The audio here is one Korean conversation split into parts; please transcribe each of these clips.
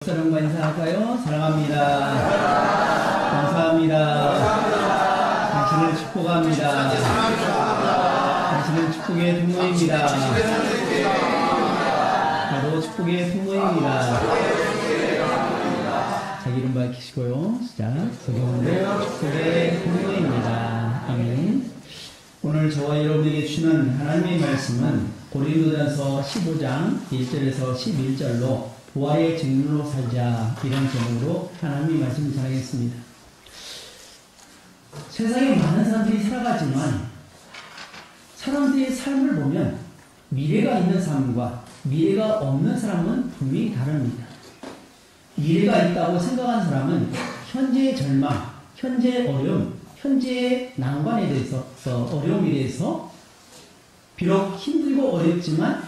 사랑과 인사할까요? 사랑합니다. 감사합니다. 당신을 축복합니다. 당신은 축복의 통로입니다. 나도 축복의 통로입니다. 자기 이름 밝히시고요. 시작. 서경도 축복의 통로입니다. 아멘. 오늘 저와 여러분에게 주시는 하나님의 말씀은 고린도전서 15장 1절에서 11절로 부활의 증인으로 살자, 이런 제목으로 하나님의 말씀을 전하겠습니다. 세상에 많은 사람들이 살아가지만 사람들의 삶을 보면 미래가 있는 사람과 미래가 없는 사람은 분명히 다릅니다. 미래가 있다고 생각하는 사람은 현재의 절망, 현재의 어려움, 현재의 난관에 대해서, 어려움에 대해서 비록 힘들고 어렵지만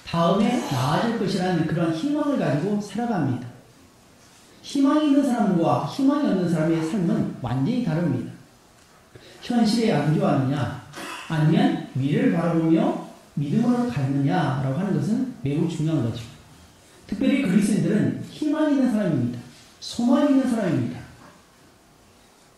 다음에 나아질 것이라는 그런 희망을 가지고 살아갑니다. 희망이 있는 사람과 희망이 없는 사람의 삶은 완전히 다릅니다. 현실에 안주하느냐, 아니면 미래를 바라보며 믿음으로 가느냐라고 하는 것은 매우 중요한 거죠. 특별히 그리스도인들은 희망이 있는 사람입니다. 소망이 있는 사람입니다.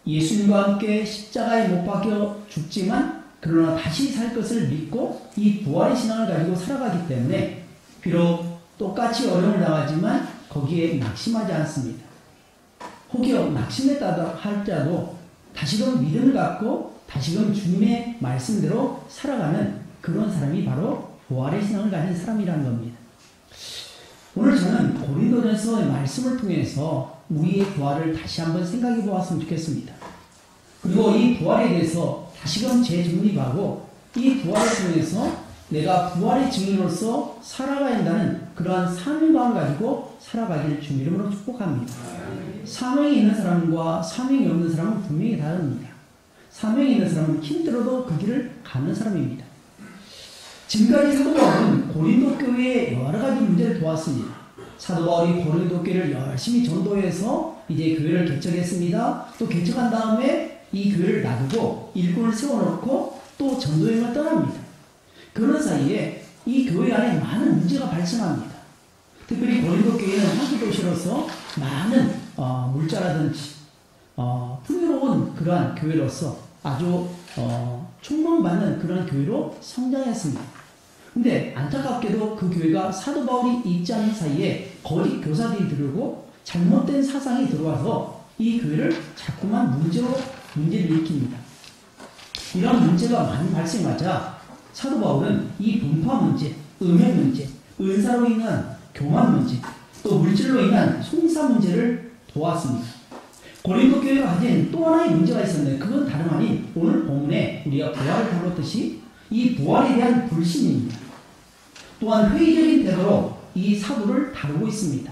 예수님과 함께 십자가에 못 박혀 죽지만 그러나 다시 살 것을 믿고 이 부활의 신앙을 가지고 살아가기 때문에 비록 똑같이 어려움을 당하지만 거기에 낙심하지 않습니다. 혹여 낙심했다 할지라도 다시금 믿음을 갖고 다시금 주님의 말씀대로 살아가는 그런 사람이 바로 부활의 신앙을 가진 사람이라는 겁니다. 오늘 저는 고린도전서의 말씀을 통해서 우리의 부활을 다시 한번 생각해 보았으면 좋겠습니다. 그리고 이 부활에 대해서 다시금 재정립하고 이 부활을 통해서 내가 부활의 증인으로서 살아가야 한다는 그러한 사명감을 가지고 살아가기를 주 이름으로 축복합니다. 사명이 있는 사람과 사명이 없는 사람은 분명히 다릅니다. 사명이 있는 사람은 힘들어도 그 길을 가는 사람입니다. 지금까지 사도 바울은 고린도 교회의 여러 가지 문제를 도왔습니다. 사도 바울이 고린도 교회를 열심히 전도해서 이제 교회를 개척했습니다. 또 개척한 다음에 이 교회를 놔두고 일꾼을 세워놓고 또 전도여행을 떠납니다. 그런 사이에 이 교회 안에 많은 문제가 발생합니다. 특별히 고린도 교회는 한기 도시로서 많은 물자라든지 풍요로운 그러한 교회로서 아주 총망받는 그런 교회로 성장했습니다. 근데 안타깝게도 그 교회가 사도 바울이 있지 않은 사이에 거짓 교사들이 들어오고 잘못된 사상이 들어와서 이 교회를 자꾸만 문제를 일으킵니다. 이런 문제가 많이 발생하자 사도 바울은 이 분파 문제, 음행 문제, 은사로 인한 교만 문제, 또 물질로 인한 송사 문제를 도왔습니다. 고린도 교회가 가진 또 하나의 문제가 있었는데 그건 다름 아닌 오늘 본문에 우리가 부활을 다뤘듯이 이 부활에 대한 불신입니다. 또한 회의적인 태도로 이 사도를 다루고 있습니다.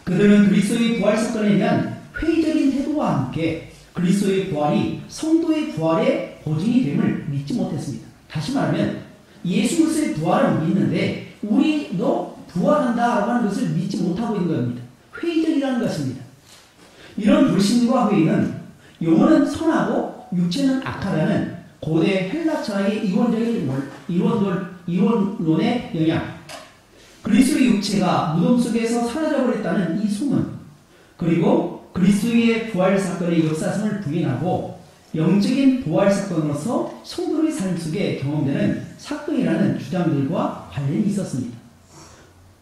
그들은 그리스도의 부활 사건에 대한 회의적인 태도와 함께 그리스도의 부활이 성도의 부활의 보증이 됨을 믿지 못했습니다. 다시 말하면 예수 그리스도의 부활을 믿는데 우리도 부활한다라고 하는 것을 믿지 못하고 있는 겁니다. 회의적이라는 것입니다. 이런 불신과 회의는 영혼은 선하고 육체는 악하다는 고대 헬라 철학의 이원론의 영향, 그리스도의 육체가 무덤 속에서 사라져버렸다는 이 소문, 그리고 그리스도의 부활 사건의 역사성을 부인하고 영적인 부활 사건으로서 성도의 삶 속에 경험되는 사건이라는 주장들과 관련이 있었습니다.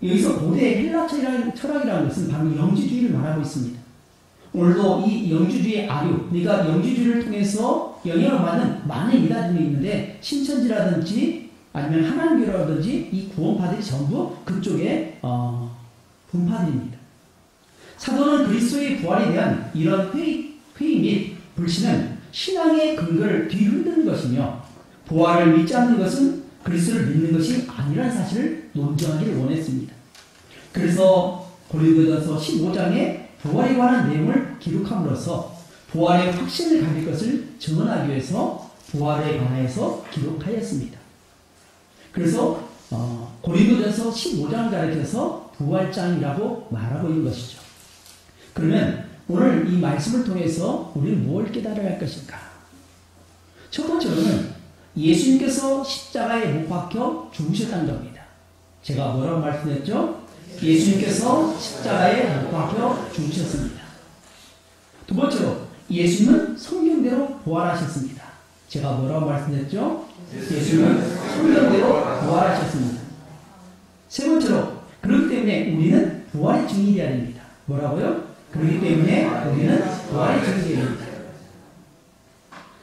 여기서 고대 헬라 철학이라는 것은 바로 영지주의를 말하고 있습니다. 오늘도 이 영지주의 아류, 그러니까 영지주의를 통해서 영향을 받는 많은 이단들이 있는데 신천지라든지 아니면 하나님교라든지 이 구원파들이 전부 그쪽에 분파들입니다. 사도는 그리스도의 부활에 대한 이런 회의 및 불신은 신앙의 근거를 뒤흔드는 것이며 부활을 믿지 않는 것은 그리스도를 믿는 것이 아니라는 사실을 논증하기를 원했습니다. 그래서 고린도전서 15장에 부활에 관한 내용을 기록함으로써 부활의 확신을 가질 것을 증언하기 위해서 부활에 관해서 기록하였습니다. 그래서 고린도전서 15장을 가리켜서 부활장이라고 말하고 있는 것이죠. 그러면 오늘 이 말씀을 통해서 우리는 무엇을 깨달아야 할 것인가? 첫 번째로는 예수님께서 십자가에 못 박혀 죽으셨다는 겁니다. 제가 뭐라고 말씀드렸죠? 예수님께서 십자가에 못 박혀 죽으셨습니다. 두 번째로 예수님은 성경대로 부활하셨습니다. 제가 뭐라고 말씀드렸죠? 예수님은 성경대로 부활하셨습니다. 세 번째로 그렇기 때문에 우리는 부활의 증인이 되어야 됩니다. 뭐라고요? 그렇기 때문에 우리는 부활의 증인이 되어야 됩니다.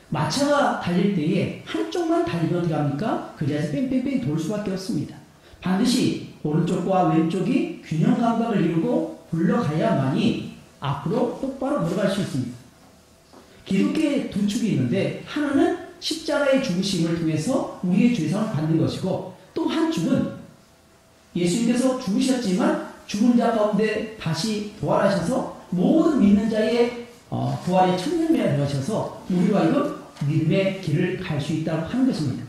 마차가 달릴 때에 한쪽만 달리면 어떻게 합니까? 그 자리에서 뺑뺑뺑 돌 수밖에 없습니다. 반드시 오른쪽과 왼쪽이 균형 감각을 이루고 굴러가야만이 앞으로 똑바로 걸어갈 수 있습니다. 기독교의 두 축이 있는데 하나는 십자가의 죽으심을 통해서 우리의 죄상을 받는 것이고 또 한 축은 예수님께서 죽으셨지만 죽은 자 가운데 다시 부활하셔서 모든 믿는 자의 부활의 천년미가 되셔서 우리와 이건 믿음의 길을 갈 수 있다고 하는 것입니다.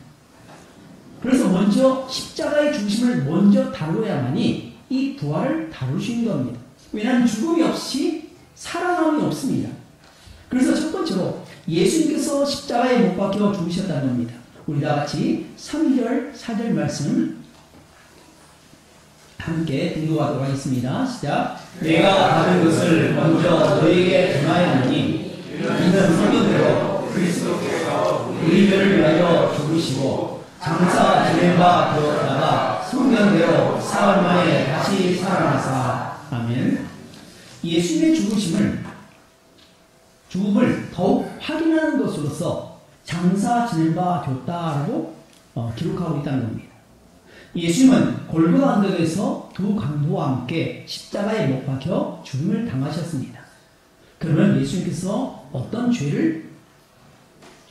그래서 먼저 십자가의 중심을 먼저 다루어야만이 이 부활을 다룰 수 있는 겁니다. 왜냐하면 죽음이 없이 살아남음이 없습니다. 그래서 첫 번째로 예수님께서 십자가에 못 박혀 죽으셨다는 겁니다. 우리 다 같이 3절, 4절 말씀 함께 등록하도록 하겠습니다. 시작. 내가 받은 것을 먼저 너희에게 전하였느니 이는 성경대로 그리스도께서 우리를 위하여 죽으시고 장사 지낸 바 되었다가 성경대로 사흘 만에 다시 살아나사. 아멘. 예수님의 죽음을 더욱 확인하는 것으로서 장사 지낸 바 되었다라고 기록하고 있다는 겁니다. 예수님은 골고다 언덕에서 두 강도와 함께 십자가에 못 박혀 죽음을 당하셨습니다. 그러면 예수님께서 어떤 죄를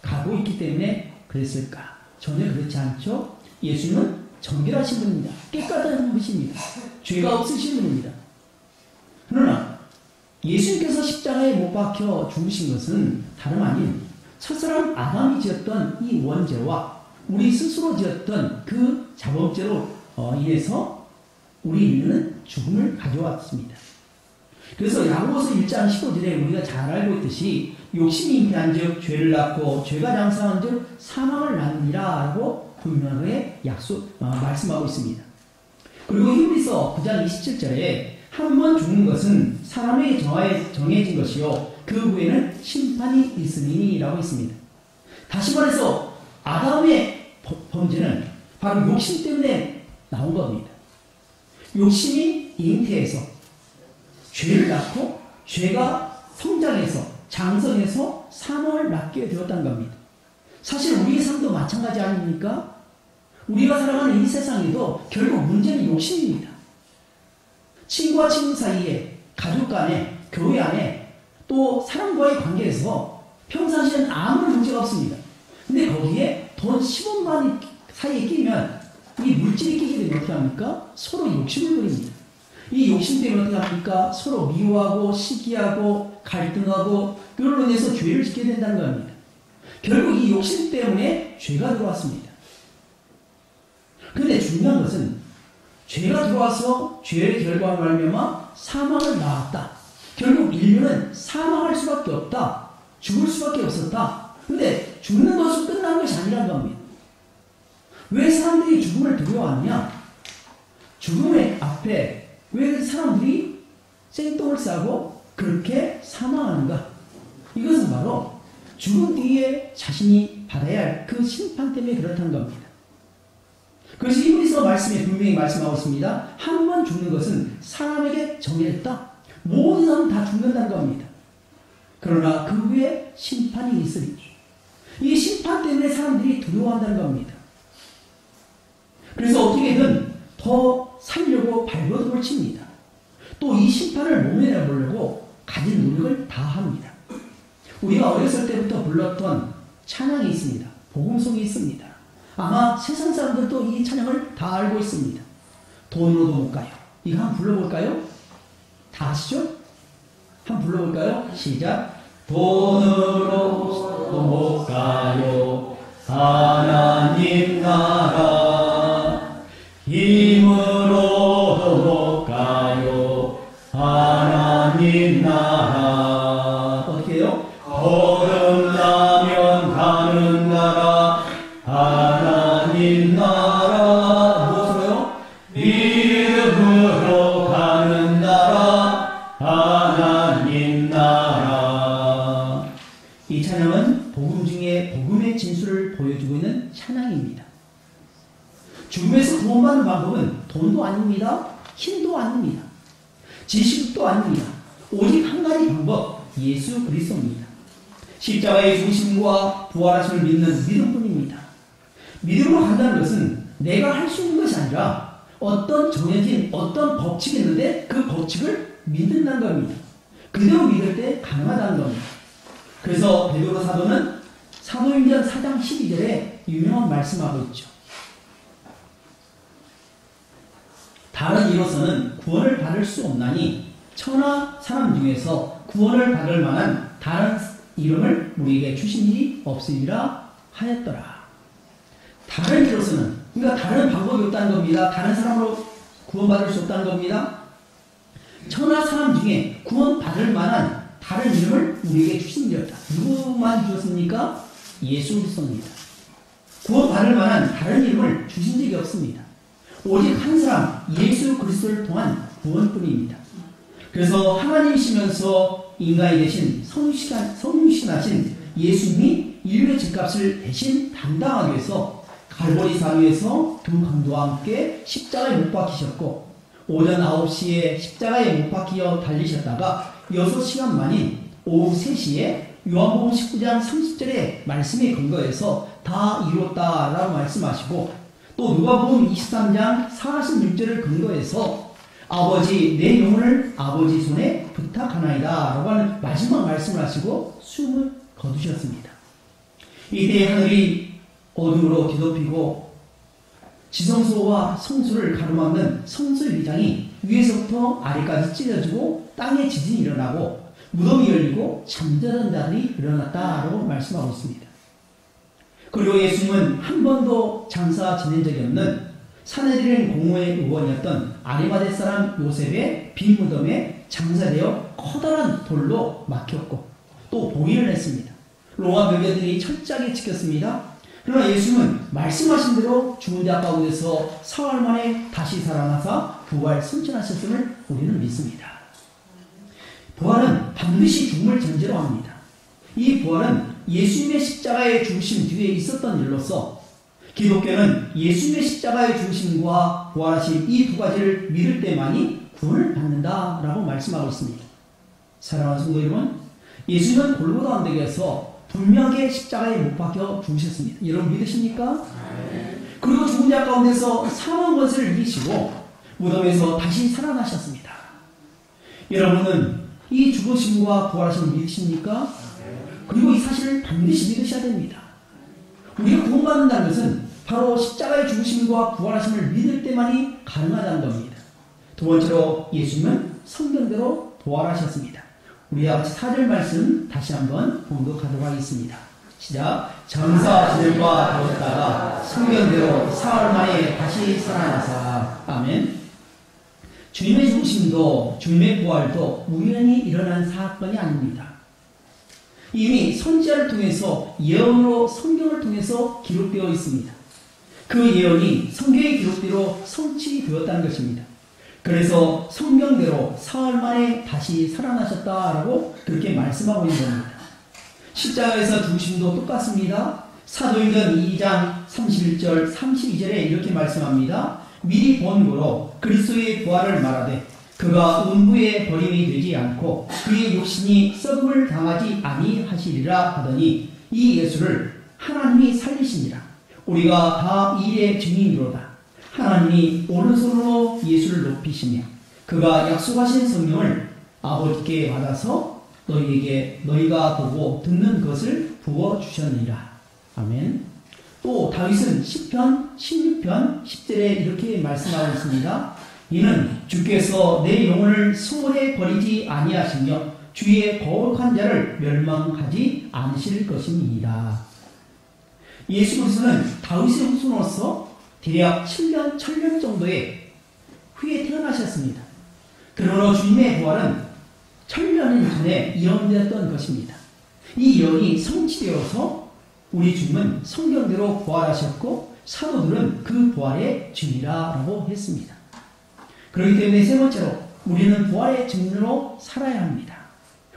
가고 있기 때문에 그랬을까? 전혀 그렇지 않죠. 예수님은 정결하신 분입니다. 깨끗한 분이십니다. 죄가 없으신 분입니다. 그러나 예수님께서 십자가에 못 박혀 죽으신 것은 다름 아닌 첫사람 아담이 지었던 이 원죄와 우리 스스로 지었던 그 자범죄로 인해서 우리 인류는 죽음을 가져왔습니다. 그래서 야고보서 1장 15절에 우리가 잘 알고 있듯이 욕심이 잉태한 즉 죄를 낳고 죄가 장사한 즉 사망을 낳느니라 라고 분명하게 말씀하고 있습니다. 그리고 히브리서 9장 27절에 한 번 죽는 것은 사람에게 정해진 것이요 그 후에는 심판이 있으니 라고 있습니다. 다시 말해서 아담의 범죄는 바로 욕심 때문에 나온 겁니다. 욕심이 잉태해서 죄를 낳고 죄가 성장해서 장성해서 사망을 낳게 되었다는 겁니다. 사실 우리의 삶도 마찬가지 아닙니까? 우리가 살아가는 이 세상에도 결국 문제는 욕심입니다. 친구와 친구 사이에, 가족 간에, 교회 안에, 또 사람과의 관계에서 평상시에는 아무런 문제가 없습니다. 근데 거기에 돈 10원만 사이에 끼면 이 물질이 끼게 되면 어떻게 합니까? 서로 욕심을 부립니다. 이 욕심 때문에 어떻게 합니까? 서로 미워하고 시기하고 갈등하고 그걸로 인해서 죄를 짓게 된다는 겁니다. 결국 이 욕심 때문에 죄가 들어왔습니다. 그런데 중요한 것은 죄가 들어와서 죄의 결과로 말미암아 사망을 낳았다. 결국 인류는 사망할 수밖에 없다. 죽을 수밖에 없었다. 근데 죽는 것으로 끝난 것이 아니라는 겁니다. 왜 사람들이 죽음을 두려워하느냐? 죽음의 앞에 왜 사람들이 생똥을 싸고 그렇게 사망하는가? 이것은 바로 죽음 뒤에 자신이 받아야 할 그 심판 때문에 그렇다는 겁니다. 그래서 히브리서 말씀에 분명히 말씀하고 있습니다. 한 번 죽는 것은 사람에게 정해졌다. 모든 사람은 다 죽는다는 겁니다. 그러나 그 후에 심판이 있으리니 이 심판 때문에 사람들이 두려워한다는 겁니다. 그래서 어떻게든 더 살려고 발버둥을 칩니다. 또 이 심판을 모면해보려고 가진 노력을 다 합니다. 우리가 어렸을 때부터 불렀던 찬양이 있습니다. 복음송이 있습니다. 아마 세상 사람들도 이 찬양을 다 알고 있습니다. 돈으로도 못 가요. 이거 한번 불러볼까요? 다 아시죠? 한번 불러볼까요? 시작. 돈으로도 못 가요. 하나님 나라. 힘으로도 못 가요. 하나님 나라. 어떻게 해요? 거듭나면 가는 나라. 하나님 나라. 무엇으로요? 믿음으로 하나님 나라. 이 찬양은 복음 중에 복음의 진수를 보여주고 있는 찬양입니다. 죽음에서 구원받는 방법은 돈도 아닙니다. 힘도 아닙니다. 지식도 아닙니다. 오직 한 가지 방법, 예수 그리스도입니다. 십자가의 중심과 부활하심을 믿는 믿음뿐입니다. 믿음으로 간다는 것은 내가 할 수 있는 것이 아니라 어떤 정해진 어떤 법칙이 있는데 그 법칙을 믿는다는 겁니다. 그대로 믿을 때 가능하다는 겁니다. 그래서 베드로 사도는 사도행전 4장 12절에 유명한 말씀하고 있죠. 다른 이로서는 구원을 받을 수 없나니 천하 사람 중에서 구원을 받을 만한 다른 이름을 우리에게 주신 일이 없으리라 하였더라. 다른 이로서는, 그러니까 다른 방법이 없다는 겁니다. 다른 사람으로 구원받을 수 없다는 겁니다. 천하 사람 중에 구원받을 만한 다른 이름을 우리에게 주신 일이 없다. 누구만 주었습니까? 예수 그리스도입니다. 구원받을 만한 다른 이름을 주신 적이 없습니다. 오직 한 사람 예수 그리스도를 통한 구원뿐입니다. 그래서 하나님이시면서 인간이 되신 성육신하신 예수님이 인류의 죄값을 대신 담당하기 위해서 갈보리 산위에서 두 강도와 함께 십자가에 못 박히셨고 오전 9시에 십자가에 못 박히어 달리셨다가 6시간 만인 오후 3시에 요한복음 19장 30절의 말씀에 근거해서 다 이뤘다라고 말씀하시고 또 누가복음 23장 46절을 근거해서 아버지 내 영혼을 아버지 손에 부탁하나이다 라고 하는 마지막 말씀을 하시고 숨을 거두셨습니다. 이때 하늘이 어둠으로 뒤덮이고 지성소와 성소를 가로막는 성소의 위장이 위에서부터 아래까지 찢어지고 땅에 지진이 일어나고 무덤이 열리고 잠자던 자들이 일어났다라고 말씀하고 있습니다. 그리고 예수님은 한 번도 장사 지낸 적이 없는 사내들인 공회의 의원이었던 아리마대 사람 요셉의 빈 무덤에 장사되어 커다란 돌로 막혔고 또 봉인을 했습니다. 로마 병거들이 철저하게 지켰습니다. 그러나 예수님은 말씀하신 대로 죽은 자 가운데서 사흘 만에 다시 살아나사 부활 승천하셨음을 우리는 믿습니다. 부활은 반드시 죽음을 전제로 합니다. 이 부활은 예수님의 십자가의 죽으심 뒤에 있었던 일로서 기독교는 예수님의 십자가의 죽으심과 부활하심 이 두 가지를 믿을 때만이 구원을 받는다라고 말씀하고 있습니다. 사랑하는 성도 여러분, 예수님은 골고다 언덕에서 분명하게 십자가에 못 박혀 죽으셨습니다. 여러분 믿으십니까? 그리고 죽은 자 가운데서 사망 것을 이기시고 무덤에서 다시 살아나셨습니다. 여러분은 이 죽으심과 부활하심을 믿으십니까? 그리고 이 사실을 반드시 믿으셔야 됩니다. 우리가 구원받는다는 것은 바로 십자가의 죽으심과 부활하심을 믿을 때만이 가능하다는 겁니다. 두 번째로 예수님은 성경대로 부활하셨습니다. 우리와 같이 4절 말씀 다시 한번 봉독하도록 하겠습니다. 시작. 장사들과 다녔다가 성경대로 사흘 만에 다시 살아나사. 아멘. 주님의 죽으심도 주님의 부활도 우연히 일어난 사건이 아닙니다. 이미 선지자를 통해서 예언으로 성경을 통해서 기록되어 있습니다. 그 예언이 성경의 기록대로 성취되었다는 것입니다. 그래서 성경대로 사흘 만에 다시 살아나셨다라고 그렇게 말씀하고 있는 겁니다. 십자가에서 죽으심도 똑같습니다. 사도행전 2장 31절 32절에 이렇게 말씀합니다. 미리 본 거로 그리스도의 부활을 말하되 그가 음부에 버림이 되지 않고 그의 육신이 썩음을 당하지 아니하시리라 하더니 이 예수를 하나님이 살리시니라. 우리가 다 이의 증인이로다. 하나님이 오른손으로 예수를 높이시며 그가 약속하신 성령을 아버지께 받아서 너희가 보고 듣는 것을 부어주셨느니라. 아멘. 또 다윗은 시편 16편 10절에 이렇게 말씀하고 있습니다. 이는 주께서 내 영혼을 수월에 버리지 아니하시며 주의 거룩한 자를 멸망하지 않으실 것입니다. 예수 그리스도는 다윗의 후손으로서 대략 7년, 1000년 정도의 후에 태어나셨습니다. 그러나 주님의 부활은 1000년 전에 예언되었던 것입니다. 이 예언이 성취되어서 우리 주님은 성경대로 부활하셨고 사도들은 그 부활의 주이라고 했습니다. 그렇기 때문에 세 번째로 우리는 부활의 증인으로 살아야 합니다.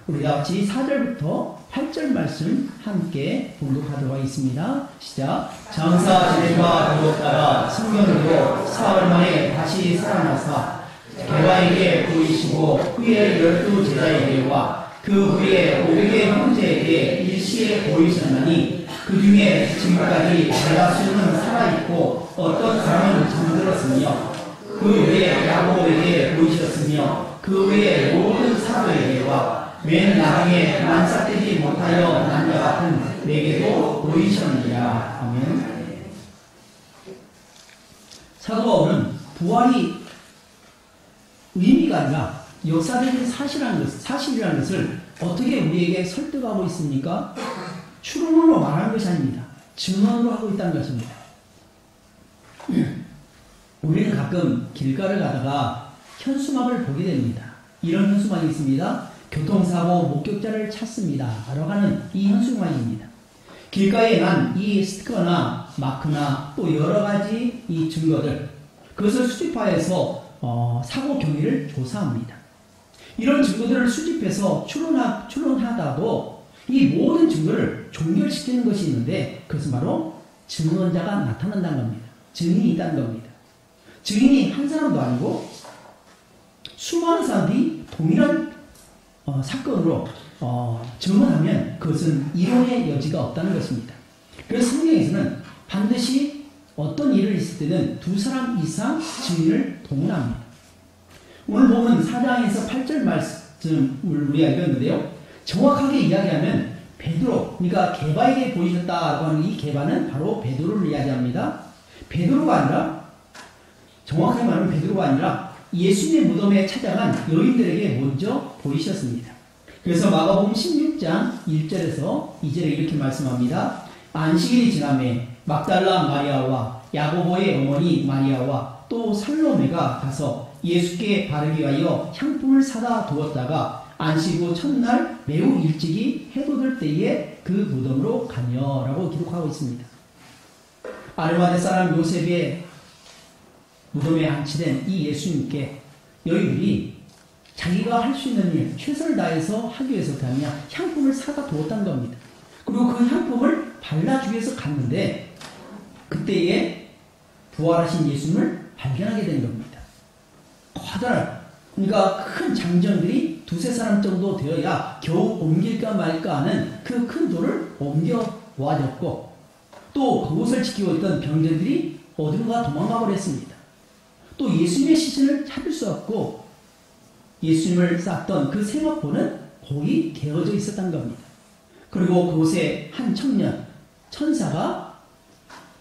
우리 다 같이 4절부터 8절 말씀 함께 봉독하도록 하겠습니다. 시작. 장사 지내와 도덕 따라 성경으로 사흘 만에 다시 살아나사 개바에게 보이시고 후에 12 제자에게와 그 후에 500의 형제에게 일시에 보이셨나니 그 중에 지금까지 대다수는 살아있고 어떤 사람은 잠들었으며 그 외에 야고보에게 보이셨으며 그 외에 모든 사도에게와 맨 나중에 만삭되지 못하여 남자 같은 내게도 보이셨느니라. 아멘. 사도 바울은 부활이 의미가 아니라 역사적인 사실이라는 것을 어떻게 우리에게 설득하고 있습니까? 추론으로 말하는 것이 아닙니다. 증언으로 하고 있다는 것입니다. 우리는 가끔 길가를 가다가 현수막을 보게 됩니다. 이런 현수막이 있습니다. 교통사고 목격자를 찾습니다. 라고 하는 이 현수막입니다. 길가에 난 이 스티커나 마크나 또 여러 가지 이 증거들, 그것을 수집하여서 사고 경위를 조사합니다. 이런 증거들을 수집해서 추론하다도 이 모든 증거를 종결시키는 것이 있는데 그것은 바로 증언자가 나타난다는 겁니다. 증인이 있다는 겁니다. 증인이 한 사람도 아니고 수많은 사람들이 동일한 사건으로 증언하면 그것은 이론의 여지가 없다는 것입니다. 그래서 성경에서는 반드시 어떤 일을 있을 때는 2사람 이상 증인을 동원합니다. 오늘 보면 4장에서 8절 말씀을 우리가 읽었는데요. 정확하게 이야기하면 베드로, 그러니까 게바에게 보이셨다라고 하는 이 게바는 바로 베드로를 이야기합니다. 베드로가 아니라, 정확하게 말하면 베드로가 아니라 예수님의 무덤에 찾아간 여인들에게 먼저 보이셨습니다. 그래서 마가복음 16장 1절에서 2절에 이렇게 말씀합니다. 안식일이 지나매 막달라 마리아와 야고보의 어머니 마리아와 또 살로메가 가서 예수께 바르기 위하여 향품을 사다 두었다가 안식 후 첫날 매우 일찍이 해돋을 때에 그 무덤으로 가며라고 기록하고 있습니다. 아르마데 사람 요셉의 무덤에 안치된 이 예수님께 여인들이 자기가 할 수 있는 일, 최선을 다해서 하기 위해서 그냥 향품을 사다 두었다는 겁니다. 그리고 그 향품을 발라주기 위해서 갔는데 그때에 부활하신 예수님을 발견하게 된 겁니다. 커다란, 그러니까 큰 장정들이 2-3사람 정도 되어야 겨우 옮길까 말까 하는 그 큰 돌을 옮겨 와졌고 또 그곳을 지키고 있던 병들들이 어딘가 도망가 버렸습니다. 또 예수님의 시신을 찾을 수 없고 예수님을 쌌던 그 세마포는 거기 개어져 있었던 겁니다. 그리고 그곳에 한 청년, 천사가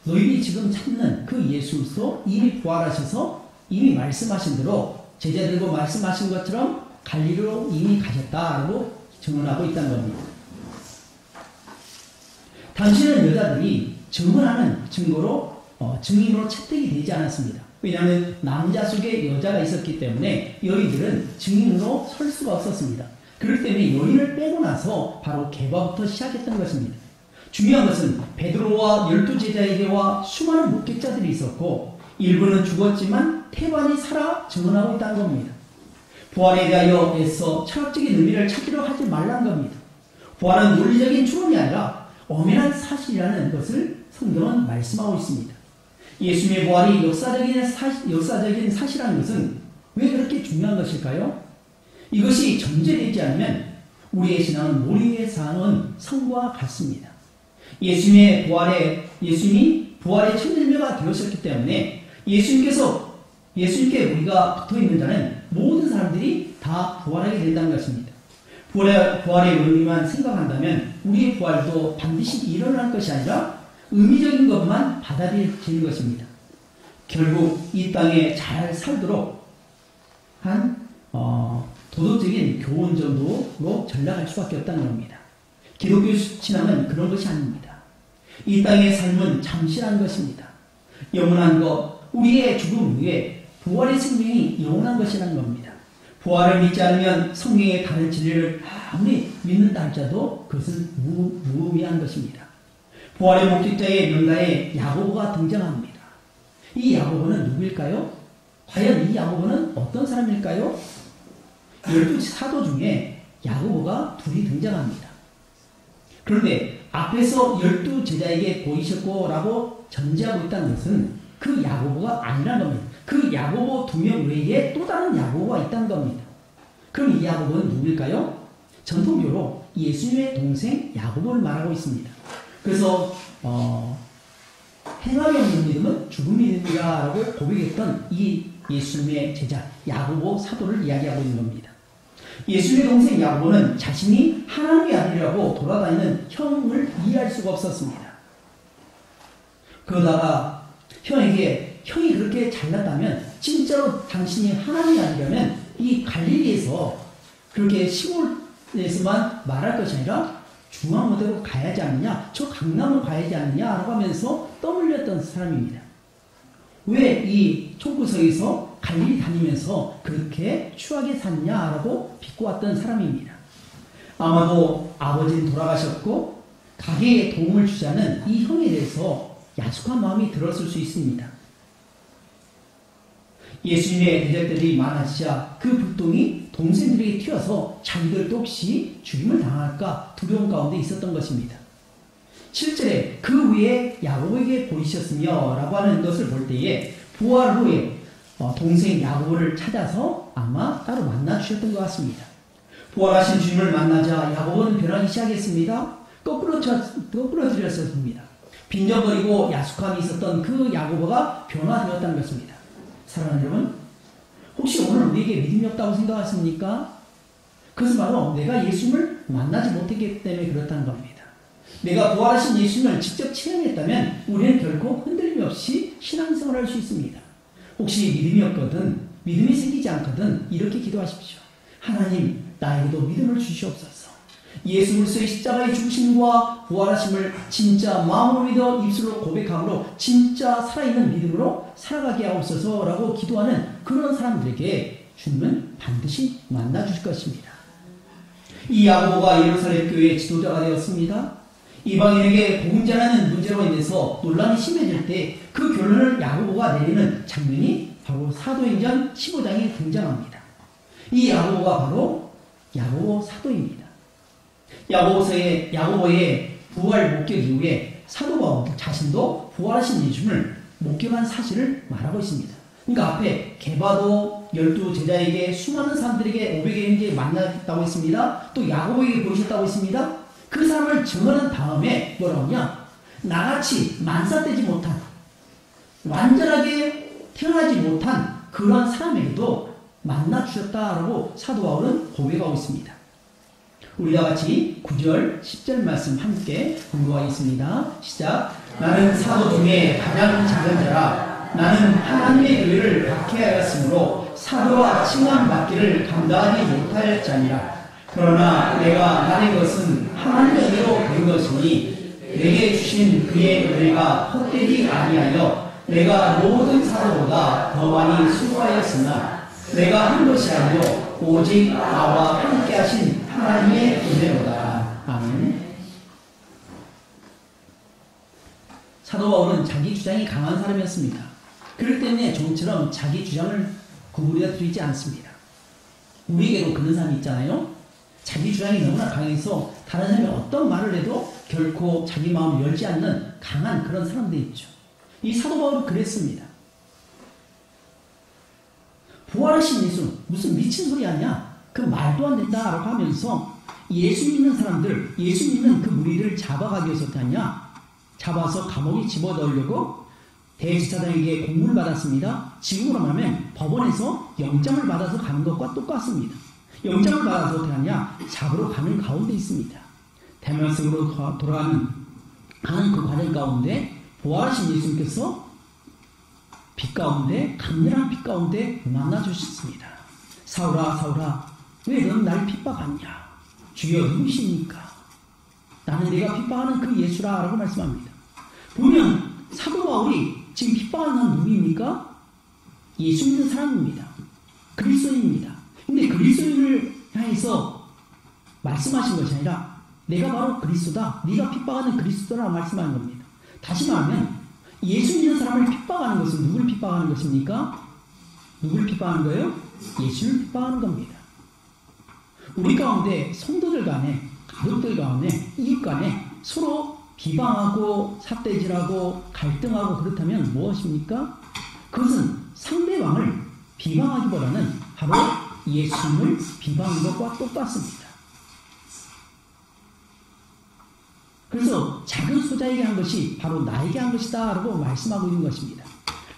너희들이 지금 찾는 그 예수도 이미 부활하셔서 이미 말씀하신 대로 제자들과 말씀하신 것처럼 갈릴리로 이미 가셨다라고 증언하고 있다는 겁니다. 당시는 여자들이 증언하는 증거로 증인으로 채택이 되지 않았습니다. 왜냐하면 남자 속에 여자가 있었기 때문에 여인들은 증인으로 설 수가 없었습니다. 그렇기 때문에 여인을 빼고 나서 바로 게바부터 시작했던 것입니다. 중요한 것은 베드로와 12 제자에게와 수많은 목격자들이 있었고 일부는 죽었지만 태반이 살아 증언하고 있다는 겁니다. 부활에 대하여 애써 철학적인 의미를 찾으려 하지 말라는 겁니다. 부활은 논리적인 추론이 아니라 엄연한 사실이라는 것을 성경은 말씀하고 있습니다. 예수님의 부활이 역사적인 사실이라는 것은 왜 그렇게 중요한 것일까요? 이것이 전제되지 않으면 우리의 신앙은 모리 위에 사는 성과 같습니다. 예수님이 부활의 첫 열매가 되었었기 때문에 예수님께 우리가 붙어 있는 자는 모든 사람들이 다 부활하게 된다는 것입니다. 부활의 의미만 생각한다면 우리의 부활도 반드시 일어날 것이 아니라 의미적인 것만 받아들이는 것입니다. 결국 이 땅에 잘 살도록 한 도덕적인 교훈 정도로 전락할 수밖에 없다는 겁니다. 기독교 신앙은 그런 것이 아닙니다. 이 땅의 삶은 잠시라는 것입니다. 영원한 것, 우리의 죽음 후에 부활의 생명이 영원한 것이라는 겁니다. 부활을 믿지 않으면 성경의 다른 진리를 아무리 믿는다 할지라도 그것은 무의미한 것입니다. 부활의 목격자의 명단에 야고보가 등장합니다. 이 야고보는 누구일까요? 과연 이 야고보는 어떤 사람일까요? 12 사도 중에 야고보가 둘이 등장합니다. 그런데 앞에서 12 제자에게 보이셨고 라고 전제하고 있다는 것은 그 야고보가 아니라는 겁니다. 그 야고보 2명 외에 또 다른 야고보가 있다는 겁니다. 그럼 이 야고보는 누구일까요? 전통적으로 예수님의 동생 야고보를 말하고 있습니다. 그래서 행함이 없는 믿음은 죽은 믿음이라고 고백했던 이 예수님의 제자 야고보 사도를 이야기하고 있는 겁니다. 예수님의 동생 야고보는 자신이 하나님의 아들이라고 돌아다니는 형을 이해할 수가 없었습니다. 그러다가 형에게 형이 그렇게 잘났다면 진짜로 당신이 하나님의 아들이라면 이 갈릴리에서 그렇게 시골에서만 말할 것이 아니라 중앙무대로 가야지 않느냐, 저 강남으로 가야지 않느냐라고 하면서 떠밀렸던 사람입니다. 왜 이 총구석에서 갈릴리 다니면서 그렇게 추하게 샀냐라고 비꼬았던 사람입니다. 아마도 아버지는 돌아가셨고 가게에 도움을 주자는 이 형에 대해서 야속한 마음이 들었을 수 있습니다. 예수님의 대적들이 많아지자 그 불똥이 동생들에게 튀어서 자기들도 혹시 죽임을 당할까 두려움 가운데 있었던 것입니다. 7절에 그 위에 야고보에게 보이셨으며 라고 하는 것을 볼 때에 부활 후에 동생 야고보를 찾아서 아마 따로 만나 주셨던 것 같습니다. 부활하신 주님을 만나자 야고보는 변하기 시작했습니다. 거꾸로 들였습니다. 빈정거리고 야속함이 있었던 그 야고보가 변화되었다는 것입니다. 사랑하는 여러분, 혹시 오늘 우리에게 믿음이 없다고 생각하십니까? 그것은 바로 내가 예수님을 만나지 못했기 때문에 그렇다는 겁니다. 내가 부활하신 예수님을 직접 체험했다면 우리는 결코 흔들림 없이 신앙생활을 할 수 있습니다. 혹시 믿음이 없거든, 믿음이 생기지 않거든 이렇게 기도하십시오. 하나님, 나에게도 믿음을 주시옵소서. 예수 그리스도의 십자가의 죽으심과 부활하심을 진짜 마음으로 믿어 입술로 고백함으로 진짜 살아있는 믿음으로 살아가게 하옵소서라고 기도하는 그런 사람들에게 주님은 반드시 만나 주실 것입니다. 이 야고보가 예루살렘 교회의 지도자가 되었습니다. 이방인에게 복음 전하는 문제로 인해서 논란이 심해질 때 그 결론을 야고보가 내리는 장면이 바로 사도행전 15장에 등장합니다. 이 야고보가 바로 야고보 사도입니다. 야고보의 부활 목격 이후에 사도 바울 자신도 부활하신 예수님을 목격한 사실을 말하고 있습니다. 그러니까 앞에 게바도 12 제자에게 수많은 사람들에게 500의 형제 만났다고 했습니다. 또 야고보에게 보이셨다고 했습니다. 그 사람을 증언한 다음에 뭐라고 하냐? 나같이 만사되지 못한 완전하게 태어나지 못한 그런 사람에게도 만나 주셨다라고 사도 바울은 고백하고 있습니다. 우리와 같이 9절, 10절 말씀 함께 공부하겠습니다. 시작. 나는 사도 중에 가장 작은 자라. 나는 하나님의 교회를 박해하였으므로 사도와 칭함받기를 감당하지 못할 자니라. 그러나 내가 말한 것은 하나님의 은혜로 된 것이니 내게 주신 그의 은혜가 헛되지 아니하여 내가 모든 사도보다 더 많이 수고하였으나 내가 한 것이 아니요 오직 나와 함께 하신 하나님의 은혜로다. 아멘. 사도 바울은 자기 주장이 강한 사람이었습니다. 그렇기 때문에 좀처럼 자기 주장을 구부려 드리지 않습니다. 우리에게도 그런 사람이 있잖아요. 자기 주장이 너무나 강해서 다른 사람이 어떤 말을 해도 결코 자기 마음을 열지 않는 강한 그런 사람들이 있죠. 이 사도 바울은 그랬습니다. 부활하신 예수 무슨 미친 소리 아니야? 그 말도 안 된다라고 하면서 예수 믿는 사람들, 예수 믿는 그 무리를 잡아가기 위해서 어떻게 하냐? 잡아서 감옥에 집어넣으려고 대제사장에게 공문을 받았습니다. 지금으로 말하면 법원에서 영장을 받아서 가는 것과 똑같습니다. 영장을 받아서 어떻게 하냐? 잡으러 가는 가운데 있습니다. 대만성으로 돌아가는 그 과정 가운데 부활하신 예수님께서 빛 가운데, 강렬한 빛 가운데 만나 주셨습니다. 사울아, 사울아, 왜 너는 나를 핍박하냐? 주여 누구십니까? 나는 내가 핍박하는 그 예수라 라고 말씀합니다. 보면 사도 바울이 지금 핍박하는 사람 누구입니까? 예수 믿는 사람입니다. 그리스도인입니다. 근데 그리스도인을 향해서 말씀하신 것이 아니라 내가 바로 그리스도다. 네가 핍박하는 그리스도라고 말씀하는 겁니다. 다시 말하면 예수 믿는 사람을 핍박하는 것은 누구를 핍박하는 것입니까? 누구를 핍박하는 거예요? 예수를 핍박하는 겁니다. 우리 가운데 성도들 간에, 가족들 가운데, 이웃 간에 서로 비방하고 삿대질하고 갈등하고 그렇다면 무엇입니까? 그것은 상대방을 비방하기보다는 바로 예수님을 비방하는 것과 똑같습니다. 그래서 작은 소자에게 한 것이 바로 나에게 한 것이다 라고 말씀하고 있는 것입니다.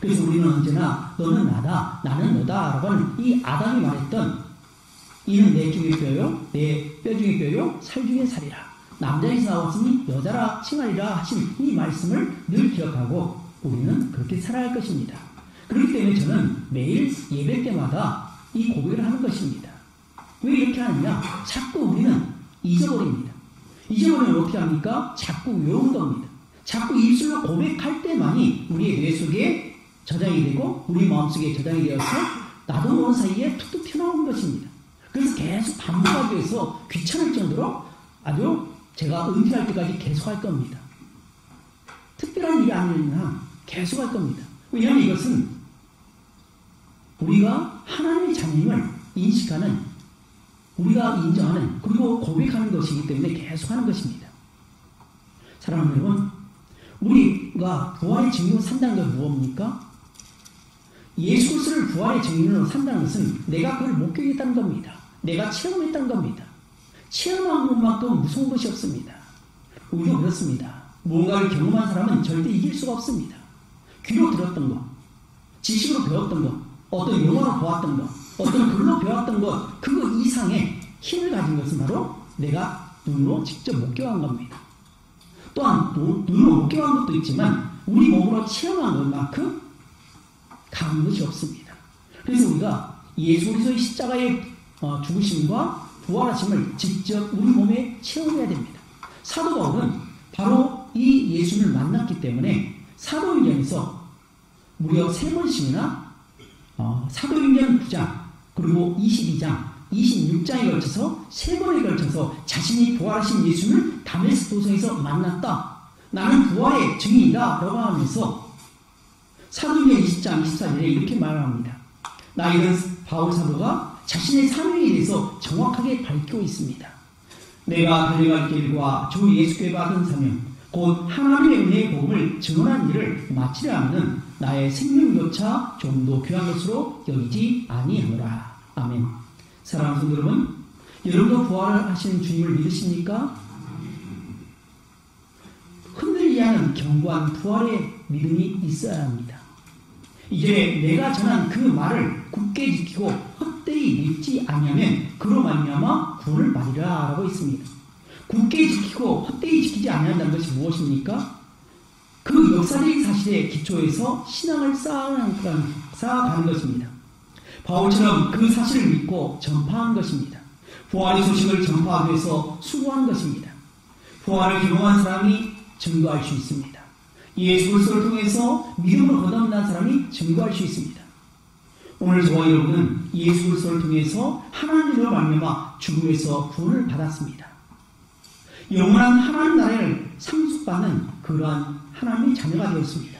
그래서 우리는 언제나 너는 나다, 나는 너다 라고 하는 이 아담이 말했던 이는 내 중에 뼈요, 내 뼈 중에 뼈요, 살 중에 살이라. 남자에서 나왔으니 여자라 칭하리라 하신 이 말씀을 늘 기억하고 우리는 그렇게 살아갈 것입니다. 그렇기 때문에 저는 매일 예배 때마다 이 고백을 하는 것입니다. 왜 이렇게 하느냐? 자꾸 우리는 잊어버립니다. 잊어버리면 어떻게 합니까? 자꾸 외우는 겁니다. 자꾸 입술로 고백할 때만이 우리의 뇌 속에 저장이 되고 우리 마음속에 저장이 되어서 나도 모르는 사이에 툭툭 튀어나오는 것입니다. 그래서 계속 반복하기 위해서 귀찮을 정도로 아주 제가 은퇴할 때까지 계속 할 겁니다. 특별한 일이 아니면 계속 할 겁니다. 왜냐하면 이것은 우리가 하나님의 자녀임을 인식하는, 우리가 인정하는, 그리고 고백하는 것이기 때문에 계속 하는 것입니다. 사랑하는 여러분, 우리가 부활의 증인으로 산다는 건 무엇입니까? 예수 그리스도를 부활의 증인으로 산다는 것은 내가 그걸 목격했다는 겁니다. 내가 체험했다는 겁니다. 체험한 것만큼 무서운 것이 없습니다. 우리도 그렇습니다. 뭔가를 경험한 사람은 절대 이길 수가 없습니다. 귀로 들었던 것, 지식으로 배웠던 것, 어떤 영화로 보았던 것, 어떤 글로 배웠던 것, 그 이상의 힘을 가진 것은 바로 내가 눈으로 직접 목격한 겁니다. 또한 눈으로 목격한 것도 있지만 우리 몸으로 체험한 것만큼 강한 것이 없습니다. 그래서 우리가 예수 그리스도의 십자가의 죽으심과 부활하심을 직접 우리 몸에 체험해야 됩니다. 사도 바울은 바로 이 예수를 만났기 때문에 사도행전에서 무려 3번씩이나 사도행전 9장 그리고 22장, 26장에 걸쳐서 3번에 걸쳐서 자신이 부활하신 예수를 다메섹 도성에서 만났다. 나는 부활의 증인이다 라고 하면서 사도행전 20장 24절에 이렇게 말합니다. 나 이런 바울 사도가 자신의 사명에 대해서 정확하게 밝히고 있습니다. 내가 달려갈 길과 주 예수께 받은 사명, 곧 하나님의 은혜의 복음을 증언한 일을 마치려 하면 나의 생명조차 좀 더 귀한 것으로 여기지 아니하노라. 아멘. 사랑하는 성도 여러분, 여러분도 부활하시는 주님을 믿으십니까? 흔들리지 않은 견고한 부활의 믿음이 있어야 합니다. 이제 내가 전한 그 말을 굳게 지키고 헛되이 믿지 아니하면 그로 말미암아 구원을 받으리라 라고 있습니다. 굳게 지키고 헛되이 지키지 아니한다는 것이 무엇입니까? 그 역사적인 사실에 기초해서 신앙을 쌓아가는 것입니다. 바울처럼 그 사실을 믿고 전파하는 것입니다. 부활의 소식을 전파하기 위해서 수고하는 것입니다. 부활을 경험한 사람이 증거할 수 있습니다. 예수 그리스도를 통해서 믿음으로 거듭난 사람이 증거할 수 있습니다. 오늘 저와 여러분은 예수 그리스도를 통해서 하나님으로 말미암아 죽음에서 구원을 받았습니다. 영원한 하나님 나라를 상속받는 그러한 하나님의 자녀가 되었습니다.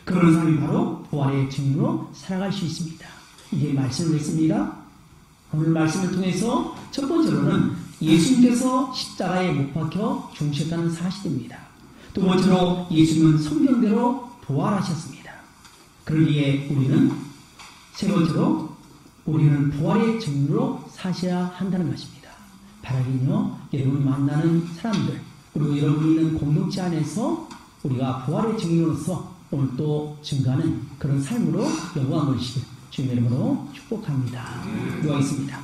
그런 사람이 바로 부활의 증인으로 살아갈 수 있습니다. 이제 말씀을 했습니다. 오늘 말씀을 통해서 첫 번째로는 예수님께서 십자가에 못 박혀 죽으셨다는 사실입니다. 두 번째로 예수님은 성경대로 부활하셨습니다. 그러기에 우리는 세 번째로 우리는 부활의 증인으로 사셔야 한다는 것입니다. 바라기는요, 여러분이 만나는 사람들 그리고 여러분이 있는 공동체 안에서 우리가 부활의 증인으로서 오늘 또 증가하는 그런 삶으로 영광을 주시길 주님의 이름으로 축복합니다. 기도하겠습니다.